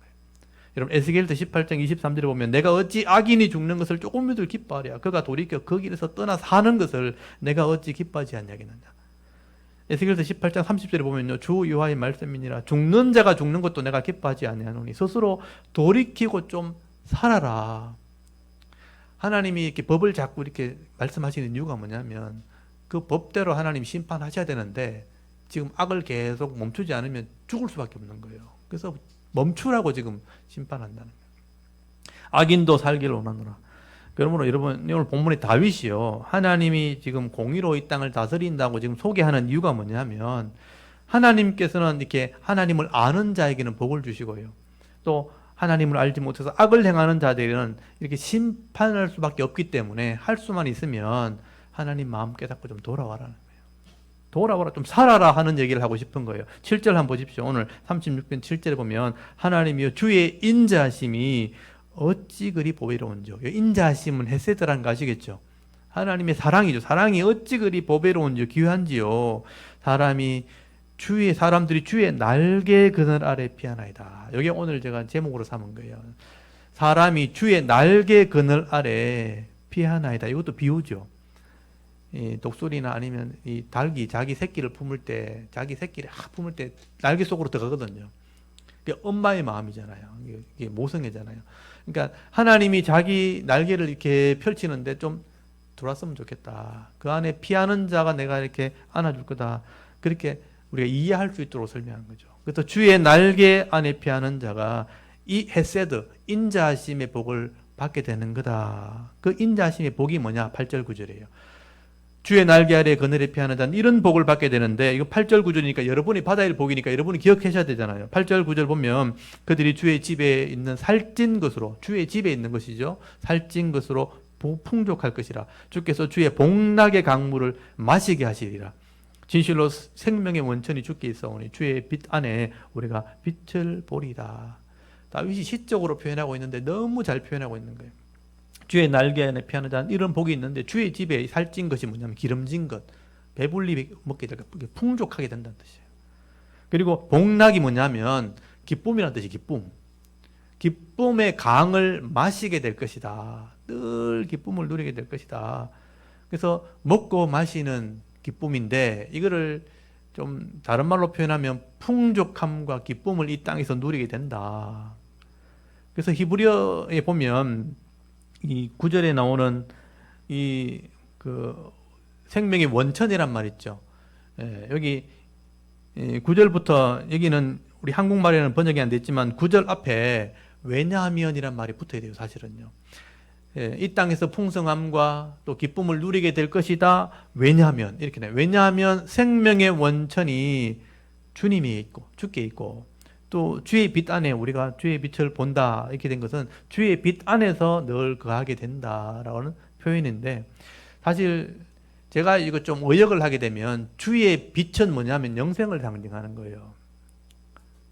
여러분, 에스겔서 18장 23절에 보면 내가 어찌 악인이 죽는 것을 조금이라도 기뻐하랴. 그가 돌이켜 그 길에서 떠나 사는 것을 내가 어찌 기뻐하지 않냐겠느냐. 에스겔서 18장 30절에 보면요, 주 여호와의 말씀이니라. 죽는 자가 죽는 것도 내가 기뻐하지 아니하노니 스스로 돌이키고 좀 살아라. 하나님이 이렇게 법을 자꾸 이렇게 말씀하시는 이유가 뭐냐면 그 법대로 하나님이 심판하셔야 되는데 지금 악을 계속 멈추지 않으면 죽을 수밖에 없는 거예요. 그래서 멈추라고 지금 심판한다는 거예요. 악인도 살기를 원하노라. 그러므로 여러분, 오늘 본문의 다윗이요, 하나님이 지금 공의로 이 땅을 다스린다고 지금 소개하는 이유가 뭐냐면 하나님께서는 이렇게 하나님을 아는 자에게는 복을 주시고요, 또 하나님을 알지 못해서 악을 행하는 자들은 이렇게 심판할 수밖에 없기 때문에 할 수만 있으면 하나님 마음 깨닫고 좀 돌아와라는 거예요. 돌아와라, 좀 살아라 하는 얘기를 하고 싶은 거예요. 7절 한번 보십시오. 오늘 36편 7절에 보면 하나님이여, 주의 인자하심이 어찌 그리 보이로운지요. 인자하심은 헤세드라는 거 아시겠죠? 하나님의 사랑이죠. 사랑이 어찌 그리 보배로운지요, 귀한지요. 사람들이 주의 날개 그늘 아래 피하나이다. 이게 오늘 제가 제목으로 삼은 거예요. 사람이 주의 날개 그늘 아래 피하나이다. 이것도 비유죠. 이 독수리나 아니면 이 닭이 자기 새끼를 품을 때 날개 속으로 들어가거든요. 그게 엄마의 마음이잖아요. 이게 모성애잖아요. 그러니까 하나님이 자기 날개를 이렇게 펼치는데 좀 들어왔으면 좋겠다. 그 안에 피하는 자가 내가 이렇게 안아줄 거다. 그렇게 우리가 이해할 수 있도록 설명한 거죠. 그래서 주의 날개 안에 피하는 자가 이 헤세드, 인자하심의 복을 받게 되는 거다. 그 인자하심의 복이 뭐냐? 8절 9절이에요. 주의 날개 아래 그늘에 피하는 자는 이런 복을 받게 되는데, 이거 8절 9절이니까 여러분이 받아야 할 복이니까 여러분이 기억하셔야 되잖아요. 8절 9절 보면 그들이 주의 집에 있는 살찐 것으로, 주의 집에 있는 것이죠. 살찐 것으로 풍족할 것이라. 주께서 주의 복락의 강물을 마시게 하시리라. 진실로 생명의 원천이 주께 있사오니 주의 빛 안에 우리가 빛을 보리다. 다윗이 시적으로 표현하고 있는데 너무 잘 표현하고 있는 거예요. 주의 날개 안에 피하는 자는 이런 복이 있는데, 주의 집에 살찐 것이 뭐냐면 기름진 것, 배불리 먹게 될 것, 풍족하게 된다는 뜻이에요. 그리고 복락이 뭐냐면 기쁨이라는 뜻이 기쁨. 기쁨의 강을 마시게 될 것이다. 늘 기쁨을 누리게 될 것이다. 그래서 먹고 마시는 기쁨인데, 이거를 좀 다른 말로 표현하면 풍족함과 기쁨을 이 땅에서 누리게 된다. 그래서 히브리어에 보면 이 9절에 나오는 그 생명의 원천이란 말 있죠. 여기 9절부터, 여기는 우리 한국말에는 번역이 안 됐지만 9절 앞에 왜냐하면이란 말이 붙어야 돼요, 사실은요. 이 땅에서 풍성함과 또 기쁨을 누리게 될 것이다. 왜냐하면, 이렇게 나요. 왜냐하면 생명의 원천이 주님이 있고, 주께 있고, 또 주의 빛 안에 우리가 주의 빛을 본다. 이렇게 된 것은 주의 빛 안에서 늘 거하게 된다라는 표현인데, 사실 제가 이거 좀 의역을 하게 되면 주의 빛은 뭐냐면 영생을 상징하는 거예요.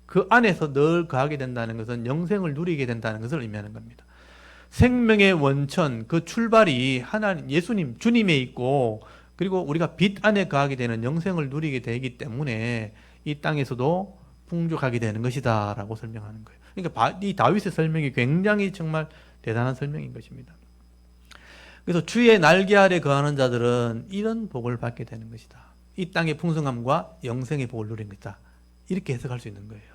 그 안에서 늘 거하게 된다는 것은 영생을 누리게 된다는 것을 의미하는 겁니다. 생명의 원천, 그 출발이 하나님, 예수님, 주님에 있고, 그리고 우리가 빛 안에 거하게 되는 영생을 누리게 되기 때문에 이 땅에서도 풍족하게 되는 것이다 라고 설명하는 거예요. 그러니까 이 다윗의 설명이 굉장히 정말 대단한 설명인 것입니다. 그래서 주의 날개 아래 거하는 자들은 이런 복을 받게 되는 것이다. 이 땅의 풍성함과 영생의 복을 누린 것이다. 이렇게 해석할 수 있는 거예요.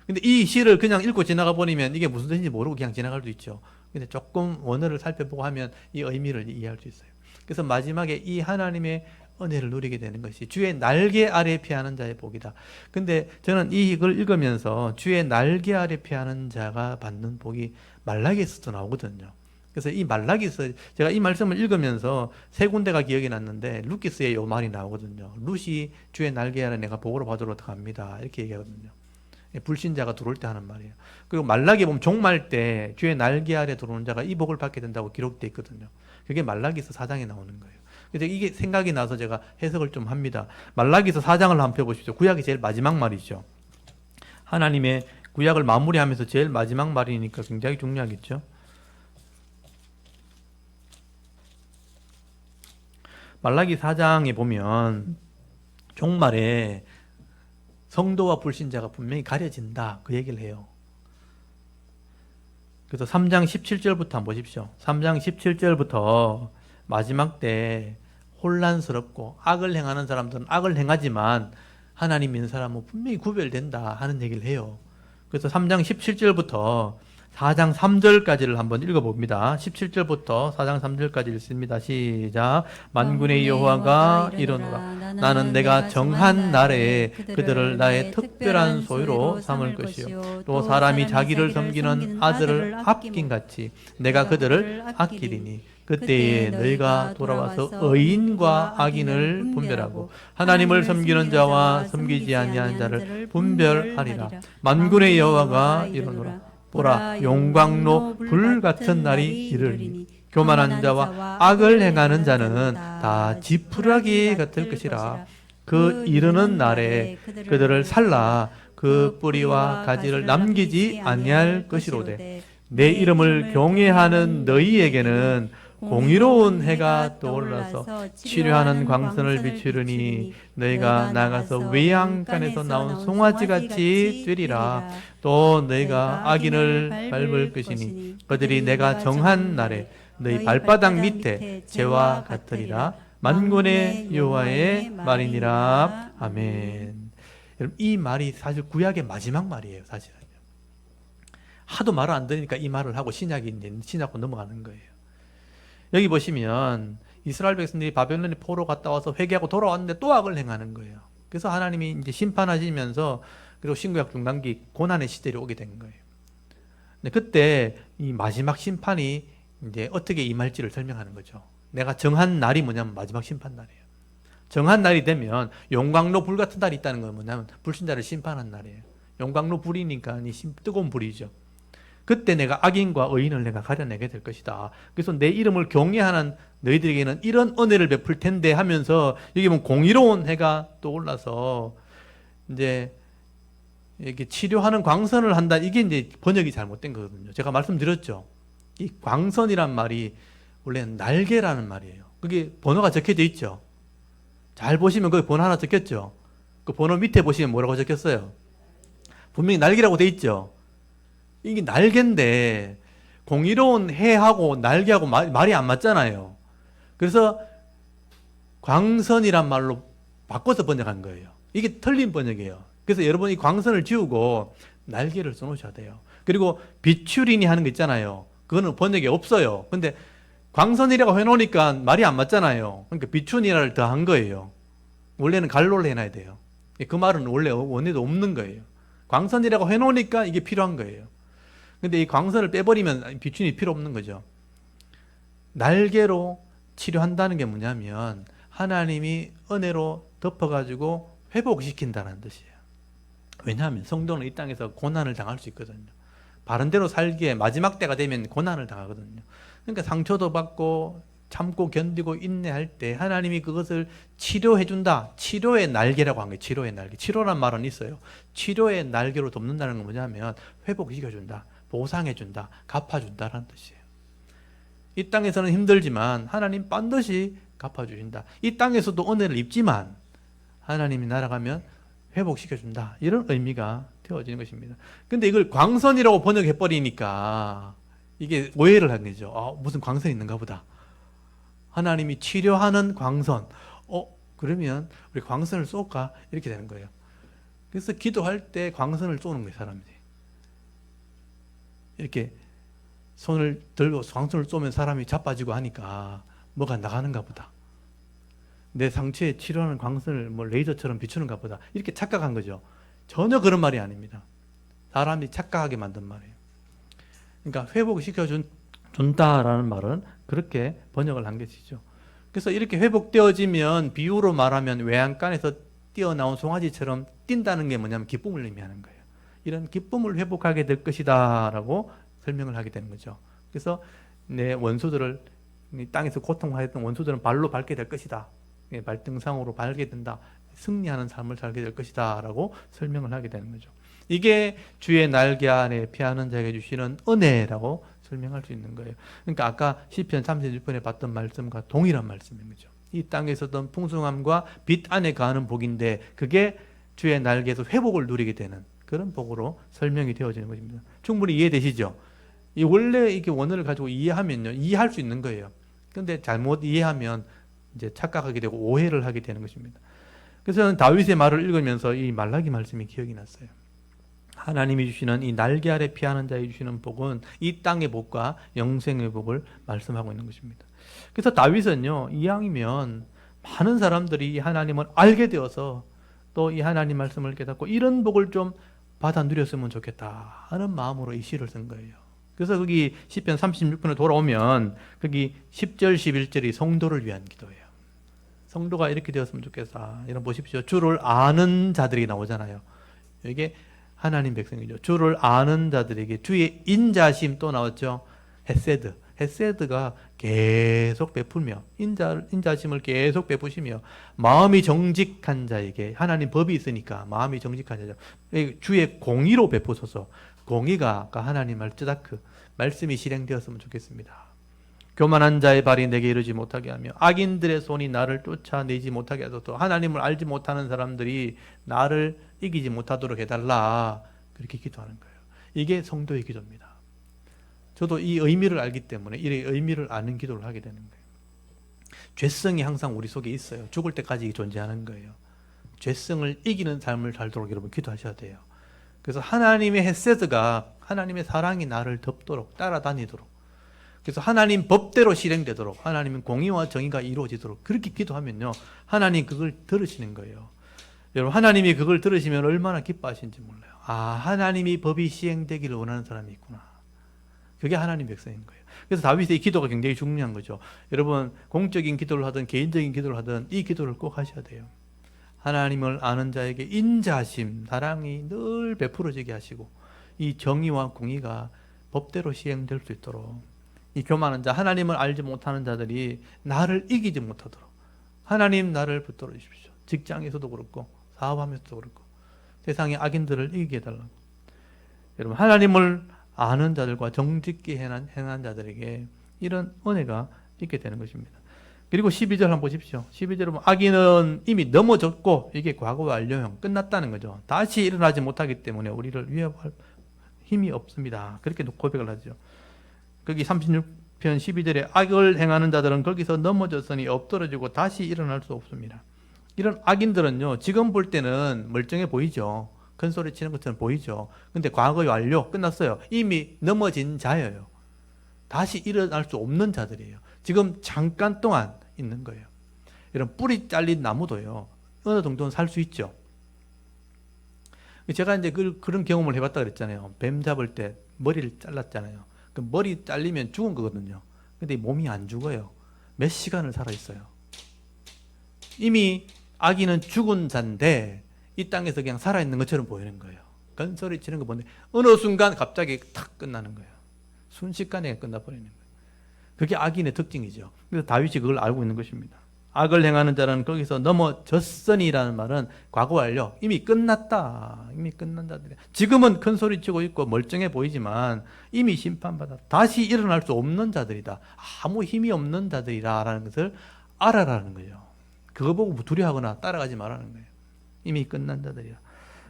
근데 이 시를 그냥 읽고 지나가 버리면 이게 무슨 뜻인지 모르고 그냥 지나갈 수 있죠. 근데 조금 원어를 살펴보고 하면 이 의미를 이해할 수 있어요. 그래서 마지막에 이 하나님의 은혜를 누리게 되는 것이 주의 날개 아래 피하는 자의 복이다. 근데 저는 이걸 읽으면서 주의 날개 아래 피하는 자가 받는 복이 말라기에서도 나오거든요. 그래서 이 말라기에서 제가 이 말씀을 읽으면서 세 군데가 기억이 났는데, 루키스에 이 말이 나오거든요. 룻이 주의 날개 아래 내가 복으로 받으러 갑니다. 이렇게 얘기하거든요. 불신자가 들어올 때 하는 말이에요. 그리고 말라기 보면 종말 때 주의 날개 아래 들어오는 자가 이 복을 받게 된다고 기록되어 있거든요. 그게 말라기서 4장에 나오는 거예요. 그래서 이게 생각이 나서 제가 해석을 좀 합니다. 말라기서 4장을 한번 펴보십시오. 구약이 제일 마지막 말이죠. 하나님의 구약을 마무리하면서 제일 마지막 말이니까 굉장히 중요하겠죠. 말라기 4장에 보면 종말에 성도와 불신자가 분명히 가려진다, 그 얘기를 해요. 그래서 3장 17절부터 한번 보십시오. 3장 17절부터 마지막 때 혼란스럽고 악을 행하는 사람들은 악을 행하지만 하나님 믿는 사람은 분명히 구별된다 하는 얘기를 해요. 그래서 3장 17절부터 4장 3절까지를 한번 읽어봅니다. 17절부터 4장 3절까지 읽습니다. 시작. 만군의 여호와가 이르노라. 나는 내가 정한 날에 그들을 나의 특별한 소유로 삼을 것이요, 또 사람이 자기를 섬기는 아들을 아낀 같이 내가 그들을 아끼리니 그때에 너희가 돌아와서 의인과 악인을 분별하고 하나님을 섬기는 자와 섬기지 아니하는 자를 분별하리라. 만군의 여호와가 이르노라. 보라, 용광로 불 같은 날이 이르리니 교만한 자와 악을 행하는 자는 다 지푸라기 같을 것이라. 그 이르는 날에 그들을 살라 그 뿌리와 가지를 남기지 아니할 것이로되 내 이름을 경외하는 너희에게는 공의로운 해가 떠올라서 치료하는 광선을 비추르니 너희가 나가서 외양간에서 나온 송아지같이 뛰리라. 또 너희가 악인을 밟을 것이니 그들이 내가 정한 날에 너희 발바닥 밑에 재와 같으리라. 만군의 여호와의 말이니라. 아멘. 여러분, 이 말이 사실 구약의 마지막 말이에요. 사실은요. 하도 말을 안 들으니까 이 말을 하고 신약이 이제 신약으로 넘어가는 거예요. 여기 보시면 이스라엘 백성들이 바벨론에 포로 갔다 와서 회개하고 돌아왔는데 또 악을 행하는 거예요. 그래서 하나님이 이제 심판하시면서 그리고 신구약 중간기 고난의 시대로 오게 된 거예요. 근데 그때 이 마지막 심판이 이제 어떻게 임할지를 설명하는 거죠. 내가 정한 날이 뭐냐면 마지막 심판 날이에요. 정한 날이 되면 용광로 불 같은 날이 있다는 건 뭐냐면 불신자를 심판한 날이에요. 용광로 불이니까 뜨거운 불이죠. 그때 내가 악인과 의인을 내가 가려내게 될 것이다. 그래서 내 이름을 경외하는 너희들에게는 이런 은혜를 베풀 텐데 하면서 여기 보면 공의로운 해가 떠올라서 이제 이렇게 치료하는 광선을 한다. 이게 이제 번역이 잘못된 거거든요. 제가 말씀드렸죠. 이 광선이란 말이 원래는 날개라는 말이에요. 그게 번호가 적혀져 있죠. 잘 보시면 거기 번호 하나 적혔죠. 그 번호 밑에 보시면 뭐라고 적혔어요? 분명히 날개라고 돼 있죠. 이게 날개인데 공의로운 해하고 날개하고 말이 안 맞잖아요. 그래서 광선이란 말로 바꿔서 번역한 거예요. 이게 틀린 번역이에요. 그래서 여러분 이 광선을 지우고 날개를 써놓으셔야 돼요. 그리고 비추리니 하는 거 있잖아요. 그거는 번역이 없어요. 근데 광선이라고 해놓으니까 말이 안 맞잖아요. 그러니까 비추니라를 더 한 거예요. 원래는 갈로를 해놔야 돼요. 그 말은 원래 원에도 없는 거예요. 광선이라고 해놓으니까 이게 필요한 거예요. 근데 이 광선을 빼버리면 비추니 필요 없는 거죠. 날개로 치료한다는 게 뭐냐면 하나님이 은혜로 덮어가지고 회복시킨다는 뜻이에요. 왜냐하면 성도는 이 땅에서 고난을 당할 수 있거든요. 바른대로 살기에 마지막 때가 되면 고난을 당하거든요. 그러니까 상처도 받고 참고 견디고 인내할 때 하나님이 그것을 치료해준다. 치료의 날개라고 한 거예요. 치료의 날개. 치료란 말은 있어요. 치료의 날개로 돕는다는 건 뭐냐면 회복시켜준다. 보상해준다. 갚아준다라는 뜻이에요. 이 땅에서는 힘들지만 하나님 반드시 갚아주신다. 이 땅에서도 은혜를 입지만 하나님이 날아가면 회복시켜준다. 이런 의미가 되어지는 것입니다. 근데 이걸 광선이라고 번역해버리니까 이게 오해를 한 거죠. 무슨 광선이 있는가 보다. 하나님이 치료하는 광선. 그러면 우리 광선을 쏠까? 이렇게 되는 거예요. 그래서 기도할 때 광선을 쏘는 거예요, 사람들이. 이렇게 손을 들고 광선을 쏘면 사람이 자빠지고 하니까 뭐가 나가는가 보다. 내 상처에 치료하는 광선을 뭐 레이저처럼 비추는가 보다. 이렇게 착각한 거죠. 전혀 그런 말이 아닙니다. 사람이 착각하게 만든 말이에요. 그러니까 회복시켜준다라는 말은 그렇게 번역을 한 것이죠. 그래서 이렇게 회복되어지면 비유로 말하면 외양간에서 뛰어나온 송아지처럼 뛴다는 게 뭐냐면 기쁨을 의미하는 거예요. 이런 기쁨을 회복하게 될 것이다 라고 설명을 하게 되는 거죠. 그래서 내 원수들을 땅에서 고통하였던 원수들은 발로 밟게 될 것이다. 발등상으로 밟게 된다. 승리하는 삶을 살게 될 것이다 라고 설명을 하게 되는 거죠. 이게 주의 날개 안에 피하는 자에게 주시는 은혜라고 설명할 수 있는 거예요. 그러니까 아까 시편 36편에 봤던 말씀과 동일한 말씀인 거죠. 이 땅에 있었던 풍성함과 빛 안에 가는 복인데 그게 주의 날개에서 회복을 누리게 되는 그런 복으로 설명이 되어지는 것입니다. 충분히 이해되시죠? 이 원래 이렇게 원어를 가지고 이해하면요, 이해할 수 있는 거예요. 그런데 잘못 이해하면 이제 착각하게 되고 오해를 하게 되는 것입니다. 그래서 저는 다윗의 말을 읽으면서 이 말라기 말씀이 기억이 났어요. 하나님이 주시는 이 날개 아래 피하는 자에 주시는 복은 이 땅의 복과 영생의 복을 말씀하고 있는 것입니다. 그래서 다윗은요, 이왕이면 많은 사람들이 이 하나님을 알게 되어서 또 이 하나님 말씀을 깨닫고 이런 복을 좀 받아 누렸으면 좋겠다 하는 마음으로 이 시를 쓴 거예요. 그래서 거기 시편 36편에 돌아오면 거기 10절 11절이 성도를 위한 기도예요. 성도가 이렇게 되었으면 좋겠다. 이런 보십시오. 주를 아는 자들이 나오잖아요. 이게 하나님 백성이죠. 주를 아는 자들에게 주의 인자심 또 나왔죠. 헤세드. 헤세드가 계속 베풀며 인자심을 계속 베푸시며 마음이 정직한 자에게 하나님 법이 있으니까 마음이 정직한 자 주의 공의로 베푸소서. 공의가 아까 하나님 말 쯔다크 말씀이 실행되었으면 좋겠습니다. 교만한 자의 발이 내게 이르지 못하게 하며 악인들의 손이 나를 쫓아내지 못하게 하소서. 하나님을 알지 못하는 사람들이 나를 이기지 못하도록 해달라. 그렇게 기도하는 거예요. 이게 성도의 기도입니다. 저도 이 의미를 알기 때문에 이 의미를 아는 기도를 하게 되는 거예요. 죄성이 항상 우리 속에 있어요. 죽을 때까지 존재하는 거예요. 죄성을 이기는 삶을 살도록 여러분 기도하셔야 돼요. 그래서 하나님의 헤세드가, 하나님의 사랑이 나를 덮도록, 따라다니도록, 그래서 하나님 법대로 실행되도록, 하나님의 공의와 정의가 이루어지도록 그렇게 기도하면요, 하나님 그걸 들으시는 거예요. 여러분, 하나님이 그걸 들으시면 얼마나 기뻐하시는지 몰라요. 아, 하나님이 법이 시행되기를 원하는 사람이 있구나. 그게 하나님 백성인 거예요. 그래서 다윗의 이 기도가 굉장히 중요한 거죠. 여러분, 공적인 기도를 하든 개인적인 기도를 하든 이 기도를 꼭 하셔야 돼요. 하나님을 아는 자에게 인자하심, 사랑이 늘 베풀어지게 하시고 이 정의와 공의가 법대로 시행될 수 있도록, 이 교만한 자, 하나님을 알지 못하는 자들이 나를 이기지 못하도록 하나님 나를 붙들어 주십시오. 직장에서도 그렇고 사업하면서도 그렇고 세상의 악인들을 이기게 해달라고. 여러분, 하나님을 아는 자들과 정직히 행한 자들에게 이런 은혜가 있게 되는 것입니다. 그리고 12절 한번 보십시오. 12절에 보면 악인은 이미 넘어졌고 이게 과거 완료형, 끝났다는 거죠. 다시 일어나지 못하기 때문에 우리를 위협할 힘이 없습니다. 그렇게 고백을 하죠. 거기 36편 12절에 악을 행하는 자들은 거기서 넘어졌으니 엎드러지고 다시 일어날 수 없습니다. 이런 악인들은요, 지금 볼 때는 멀쩡해 보이죠. 큰 소리 치는 것처럼 보이죠. 근데 과거 완료, 끝났어요. 이미 넘어진 자예요. 다시 일어날 수 없는 자들이에요. 지금 잠깐 동안 있는 거예요. 이런 뿌리 잘린 나무도요, 어느 정도는 살 수 있죠. 제가 이제 그런 경험을 해봤다 그랬잖아요. 뱀 잡을 때 머리를 잘랐잖아요. 그 머리 잘리면 죽은 거거든요. 근데 몸이 안 죽어요. 몇 시간을 살아있어요. 이미 악인은 죽은 자인데 이 땅에서 그냥 살아있는 것처럼 보이는 거예요. 건소리 치는 거 보는데 어느 순간 갑자기 탁 끝나는 거예요. 순식간에 끝나버리는 거예요. 그게 악인의 특징이죠. 그래서 다윗이 그걸 알고 있는 것입니다. 악을 행하는 자는 거기서 넘어졌으니라는 말은 과거 완료, 이미 끝났다. 이미 끝난 자들이 지금은 큰 소리 치고 있고 멀쩡해 보이지만 이미 심판받아 다시 일어날 수 없는 자들이다. 아무 힘이 없는 자들이라는 것을 알아라는 거예요. 그거 보고 두려워하거나 따라가지 말라는 거예요. 이미 끝난 자들이야.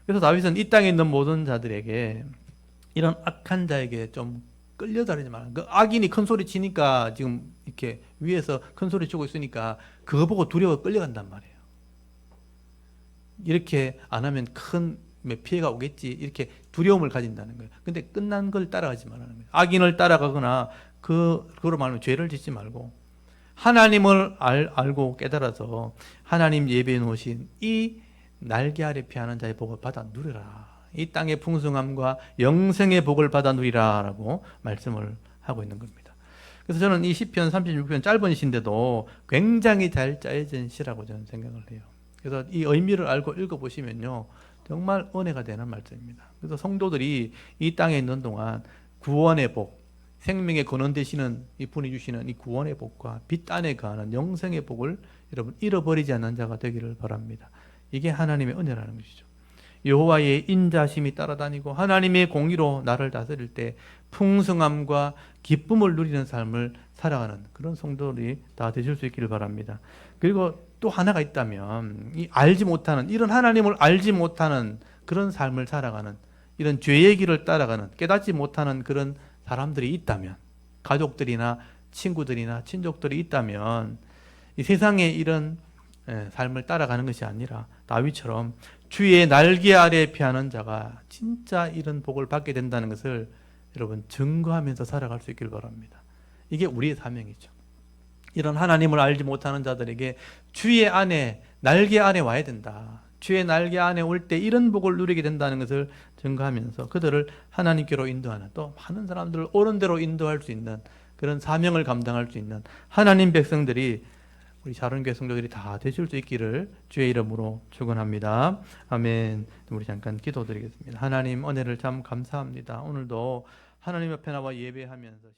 그래서 다윗은 이 땅에 있는 모든 자들에게, 이런 악한 자에게 좀 끌려다니지 마라. 그 악인이 큰 소리 치니까 지금 이렇게 위에서 큰 소리 치고 있으니까 그거 보고 두려워 끌려간단 말이에요. 이렇게 안 하면 큰 피해가 오겠지, 이렇게 두려움을 가진다는 거예요. 근데 끝난 걸 따라가지 말라는 거예요. 악인을 따라가거나 그거로 말하면 죄를 짓지 말고 하나님을 알고 깨달아서 하나님 예배해 놓으신 이 날개 아래 피하는 자의 복을 받아 누리라. 이 땅의 풍성함과 영생의 복을 받아 누리라 라고 말씀을 하고 있는 겁니다. 그래서 저는 이 시편 36편 짧은 시인데도 굉장히 잘 짜여진 시라고 저는 생각을 해요. 그래서 이 의미를 알고 읽어보시면요, 정말 은혜가 되는 말씀입니다. 그래서 성도들이 이 땅에 있는 동안 구원의 복, 생명의 근원 되시는 이 분이 주시는 이 구원의 복과 빛 안에 거하는 영생의 복을 여러분 잃어버리지 않는 자가 되기를 바랍니다. 이게 하나님의 은혜라는 것이죠. 여호와의 인자심이 따라다니고 하나님의 공의로 나를 다스릴 때 풍성함과 기쁨을 누리는 삶을 살아가는 그런 성도들이 다 되실 수 있기를 바랍니다. 그리고 또 하나가 있다면, 이 알지 못하는, 이런 하나님을 알지 못하는 그런 삶을 살아가는, 이런 죄의 길을 따라가는, 깨닫지 못하는 그런 사람들이 있다면, 가족들이나 친구들이나 친족들이 있다면, 이 세상에 이런 삶을 따라가는 것이 아니라 다윗처럼 주의 날개 아래 피하는 자가 진짜 이런 복을 받게 된다는 것을 여러분 증거하면서 살아갈 수 있길 바랍니다. 이게 우리의 사명이죠. 이런 하나님을 알지 못하는 자들에게 주의 안에, 날개 안에 와야 된다. 주의 날개 안에 올 때 이런 복을 누리게 된다는 것을 증거하면서 그들을 하나님께로 인도하는, 또 많은 사람들을 옳은 대로 인도할 수 있는 그런 사명을 감당할 수 있는 하나님 백성들이, 우리 자론교회 성도들이 다 되실 수 있기를 주의 이름으로 축원합니다. 아멘. 우리 잠깐 기도드리겠습니다. 하나님 은혜를 참 감사합니다. 오늘도 하나님 앞에 나와 예배하면서